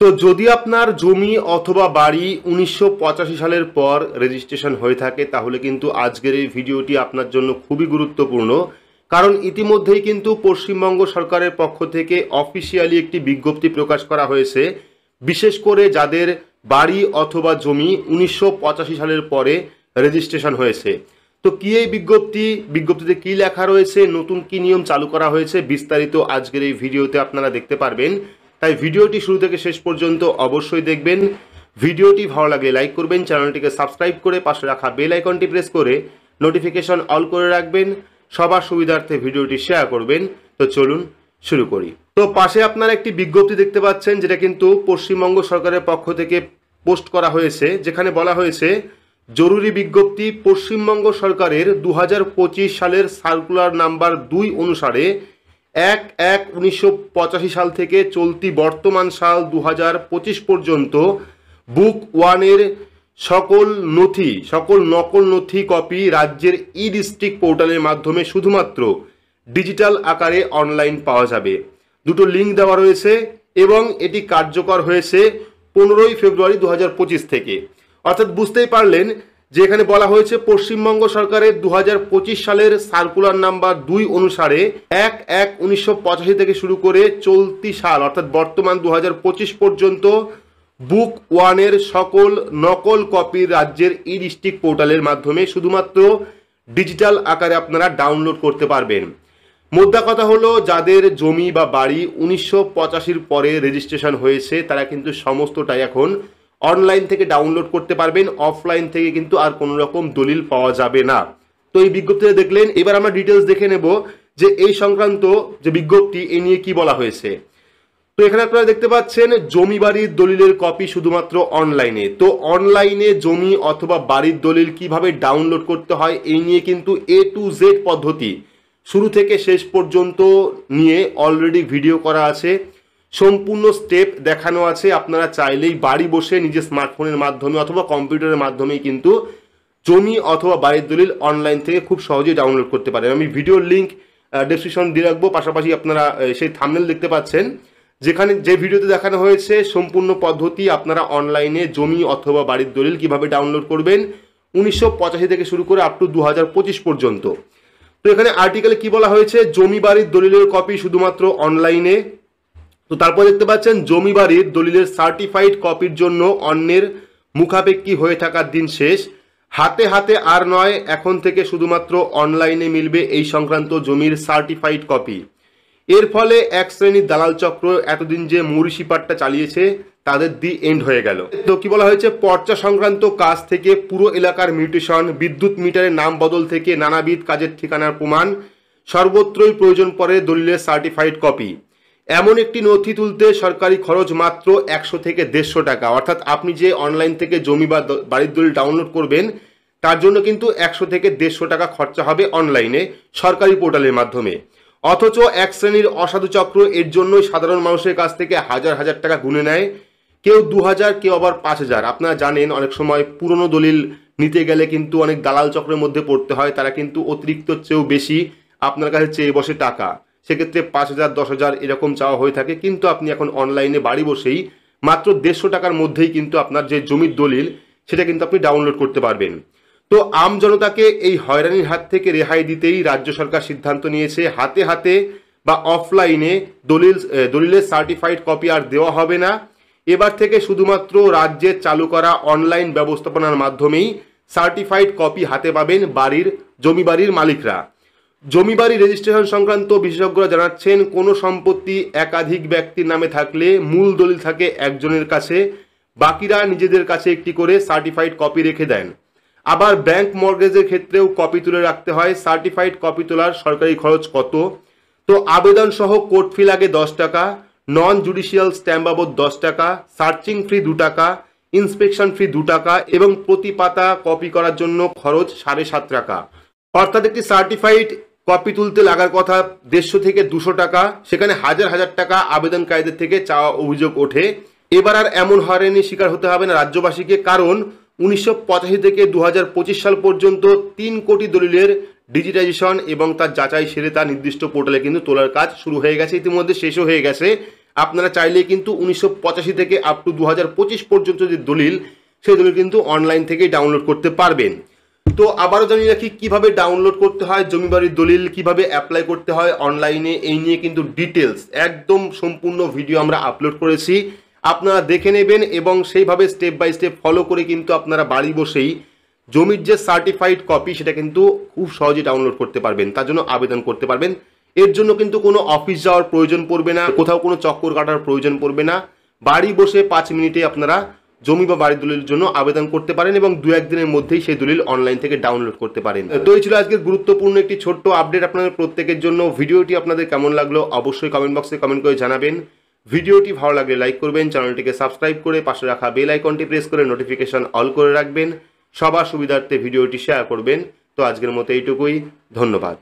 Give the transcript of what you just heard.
তো যদি আপনার জমি অথবা বাড়ি 1985 সালের পর রেজিস্ট্রেশন হয়ে থাকে তাহলে কিন্তু আজকের এই ভিডিওটি আপনার জন্য খুবই গুরুত্বপূর্ণ। কারণ ইতিমধ্যেই কিন্তু পশ্চিমবঙ্গ সরকারের পক্ষ থেকে অফিসিয়ালি একটি বিজ্ঞপ্তি প্রকাশ করা হয়েছে, বিশেষ করে যাদের বাড়ি অথবা জমি 1985 সালের পরে রেজিস্ট্রেশন হয়েছে। তো কি এই বিজ্ঞপ্তিতে কি লেখা রয়েছে, নতুন কি নিয়ম চালু করা হয়েছে, বিস্তারিত আজকের এই ভিডিওতে আপনারা দেখতে পারবেন। তাই ভিডিওটি শুরু থেকে শেষ পর্যন্ত অবশ্যই দেখবেন। ভিডিওটি ভালো লাগলে লাইক করবেন, চ্যানেলটিকে সাবস্ক্রাইব করে পাশে রাখা বেল আইকনটি প্রেস করে নোটিফিকেশন অল করে রাখবেন, সবার সুবিধার্থে ভিডিওটি শেয়ার করবেন। তো চলুন শুরু করি। তো পাশে আপনারা একটি বিজ্ঞপ্তি দেখতে পাচ্ছেন, যেটা কিন্তু পশ্চিমবঙ্গ সরকারের পক্ষ থেকে পোস্ট করা হয়েছে, যেখানে বলা হয়েছে জরুরি বিজ্ঞপ্তি পশ্চিমবঙ্গ সরকারের 2025 সালের সার্কুলার নাম্বার 2 অনুসারে 1/1/1985 সাল থেকে চলতি বর্তমান সাল 2025 পর্যন্ত বুক 1-এর সকল নকল নথি কপি রাজ্যের ই ডিস্ট্রিক্ট পোর্টালের মাধ্যমে শুধুমাত্র ডিজিটাল আকারে অনলাইন পাওয়া যাবে। দুটো লিঙ্ক দেওয়া রয়েছে এবং এটি কার্যকর হয়েছে 15 ফেব্রুয়ারি 2025 থেকে। অর্থাৎ বুঝতেই পারলেন যে এখানে বলা হয়েছে পশ্চিমবঙ্গ সরকারের 2025 সালের সার্কুলার নাম্বার 2 অনুসারে 1/1/1985 থেকে শুরু করে চলতি সাল অর্থাৎ বর্তমান 2025 পর্যন্ত বুক 1-এর সকল নকল কপি রাজ্যের ই ডিস্ট্রিক্ট পোর্টালের মাধ্যমে শুধুমাত্র ডিজিটাল আকারে আপনারা ডাউনলোড করতে পারবেন। মোদ্দা কথা হলো, যাদের জমি বা বাড়ি 1985 পরে রেজিস্ট্রেশন হয়েছে তারা কিন্তু সমস্তটাই এখন অনলাইন থেকে ডাউনলোড করতে পারবেন, অফলাইন থেকে কিন্তু আর কোনো রকম দলিল পাওয়া যাবে না। তো এই বিজ্ঞপ্তিতে দেখলেন, এবার আমরা ডিটেলস দেখে নেব যে এই সংক্রান্ত যে বিজ্ঞপ্তি এ নিয়ে কি বলা হয়েছে। তো এখানে আপনারা দেখতে পাচ্ছেন জমি বাড়ির দলিলের কপি শুধুমাত্র অনলাইনে। তো অনলাইনে জমি অথবা বাড়ির দলিল কিভাবে ডাউনলোড করতে হয় এই নিয়ে কিন্তু A to Z পদ্ধতি শুরু থেকে শেষ পর্যন্ত নিয়ে অলরেডি ভিডিও করা আছে, সম্পূর্ণ স্টেপ দেখানো আছে। আপনারা চাইলেই বাড়ি বসে নিজের স্মার্টফোনের মাধ্যমে অথবা কম্পিউটারের মাধ্যমেই কিন্তু জমি অথবা বাড়ির দলিল অনলাইন থেকে খুব সহজেই ডাউনলোড করতে পারেন। আমি ভিডিওর লিঙ্ক ডেসক্রিপশন দিয়ে রাখবো, পাশাপাশি আপনারা সেই থাম্বনেল দেখতে পাচ্ছেন যেখানে যে ভিডিওতে দেখানো হয়েছে সম্পূর্ণ পদ্ধতি আপনারা অনলাইনে জমি অথবা বাড়ির দলিল কিভাবে ডাউনলোড করবেন 1985 থেকে শুরু করে আপ টু 2025 পর্যন্ত। তো এখানে আর্টিকেলে কি বলা হয়েছে, জমি বাড়ির দলিলের কপি শুধুমাত্র অনলাইনে। তো তারপর দেখতে পাচ্ছেন জমি বাড়ির দলিলের সার্টিফাইড কপির জন্য অন্যের মুখাপেক্ষী হয়ে থাকার দিন শেষ, হাতে হাতে আর নয়, এখন থেকে শুধুমাত্র অনলাইনে মিলবে এই সংক্রান্ত জমির সার্টিফাইড কপি। এর ফলে এক শ্রেণীর দালাল চক্র এতদিন যে মুরিশিপাটটা চালিয়েছে তাদের দি এন্ড হয়ে গেল। তো কি বলা হয়েছে, পর্চা সংক্রান্ত কাজ থেকে পুরো এলাকার মিউটেশন, বিদ্যুৎ মিটারের নাম বদল থেকে নানাবিধ কাজের ঠিকানার প্রমাণ, সর্বত্রই প্রয়োজন পড়ে দলিলের সার্টিফাইড কপি। এমন একটি নথি তুলতে সরকারি খরচ মাত্র 100 থেকে 150 টাকা। অর্থাৎ আপনি যে অনলাইন থেকে জমি বা বাড়ির দলিল ডাউনলোড করবেন তার জন্য কিন্তু 100 থেকে 150 টাকা খরচা হবে অনলাইনে সরকারি পোর্টালের মাধ্যমে। অথচ এক শ্রেণীর অসাধু চক্র এর জন্যই সাধারণ মানুষের কাছ থেকে হাজার হাজার টাকা গুনে নেয়, কেউ 2000, কেউ আবার 5000। আপনারা জানেন অনেক সময় পুরনো দলিল নিতে গেলে কিন্তু অনেক দালাল চক্রের মধ্যে পড়তে হয়, তারা কিন্তু অতিরিক্ত চেয়েও বেশি আপনার কাছে চেয়ে বসে টাকা, সেক্ষেত্রে 5000, 10,000 এরকম চাওয়া হয়ে থাকে। কিন্তু আপনি এখন অনলাইনে বাড়ি বসেই মাত্র 150 টাকার মধ্যেই কিন্তু আপনার যে জমির দলিল সেটা কিন্তু আপনি ডাউনলোড করতে পারবেন। তো আম জনতাকে এই হয়রানির হাত থেকে রেহাই দিতেই রাজ্য সরকার সিদ্ধান্ত নিয়েছে, হাতে হাতে বা অফলাইনে দলিলের সার্টিফাইড কপি আর দেওয়া হবে না। এবার থেকে শুধুমাত্র রাজ্যের চালু করা অনলাইন ব্যবস্থাপনার মাধ্যমেই সার্টিফাইড কপি হাতে পাবেন জমি বাড়ির মালিকরা। জমি বাড়ি রেজিস্ট্রেশন সংক্রান্ত বিশেষজ্ঞরা জানাচ্ছেন, কোনো সম্পত্তি একাধিক ব্যক্তির নামে থাকলে মূল দলিল থাকে একজনের কাছে, বাকিরা নিজেদের কাছে একটি করে সার্টিফাইড কপি রেখে দেন। আবার ব্যাংক মর্গেজের ক্ষেত্রেও কপি তুলে রাখতে হয়। সার্টিফাইড কপি তোলার সরকারি খরচ কত? তো আবেদন সহ কোর্ট ফি লাগে 10 টাকা, নন জুডিশিয়াল স্ট্যাম্প বাবদ 10 টাকা, সার্চিং ফি 2 টাকা, ইন্সপেকশন ফি 2 টাকা এবং প্রতি পাতা কপি করার জন্য খরচ 7.5 টাকা। অর্থাৎ একটি সার্টিফাইড কপি তুলতে লাগার কথা 150 থেকে 200 টাকা, সেখানে হাজার হাজার টাকা আবেদনকারীদের থেকে চাওয়া অভিযোগ ওঠে। এবার আর এমন হয়রানির শিকার হতে হবে না রাজ্যবাসীকে, কারণ 1985 থেকে 2025 সাল পর্যন্ত 3 কোটি দলিলের ডিজিটাইজেশন এবং তার যাচাই সেরে তার নির্দিষ্ট পোর্টালে কিন্তু তোলার কাজ শুরু হয়ে গেছে, ইতিমধ্যে শেষও হয়ে গেছে। আপনারা চাইলেই কিন্তু 1985 থেকে আপ টু 2025 পর্যন্ত যে দলিল, সেই দলিল কিন্তু অনলাইন থেকেই ডাউনলোড করতে পারবেন। তো আবারও জানিয়ে রাখি কিভাবে ডাউনলোড করতে হয় জমি বাড়ির দলিল, কিভাবে অ্যাপ্লাই করতে হয় অনলাইনে, এই নিয়ে কিন্তু ডিটেলস একদম সম্পূর্ণ ভিডিও আমরা আপলোড করেছি, আপনারা দেখে নেবেন এবং সেইভাবে স্টেপ বাই স্টেপ ফলো করে কিন্তু আপনারা বাড়ি বসেই জমির যে সার্টিফাইড কপি সেটা কিন্তু খুব সহজে ডাউনলোড করতে পারবেন, তার জন্য আবেদন করতে পারবেন। এর জন্য কিন্তু কোনো অফিস যাওয়ার প্রয়োজন পড়বে না, কোথাও কোনো চক্কর কাটার প্রয়োজন পড়বে না, বাড়ি বসে 5 মিনিটে আপনারা জমি বা বাড়ির দলিলের জন্য আবেদন করতে পারেন এবং 2-1 দিনের মধ্যেই সেই দলিল অনলাইন থেকে ডাউনলোড করতে পারেন। তো এই ছিল আজকের গুরুত্বপূর্ণ একটি ছোট্ট আপডেট আপনাদের প্রত্যেকের জন্য। ভিডিওটি আপনাদের কেমন লাগলো অবশ্যই কমেন্ট বক্সে কমেন্ট করে জানাবেন। ভিডিওটি ভালো লাগলে লাইক করবেন, চ্যানেলটিকে সাবস্ক্রাইব করে পাশে রাখা বেল আইকনটি প্রেস করে নোটিফিকেশন অল করে রাখবেন, সবার সুবিধার্থে ভিডিওটি শেয়ার করবেন। তো আজকের মতো এইটুকুই, ধন্যবাদ।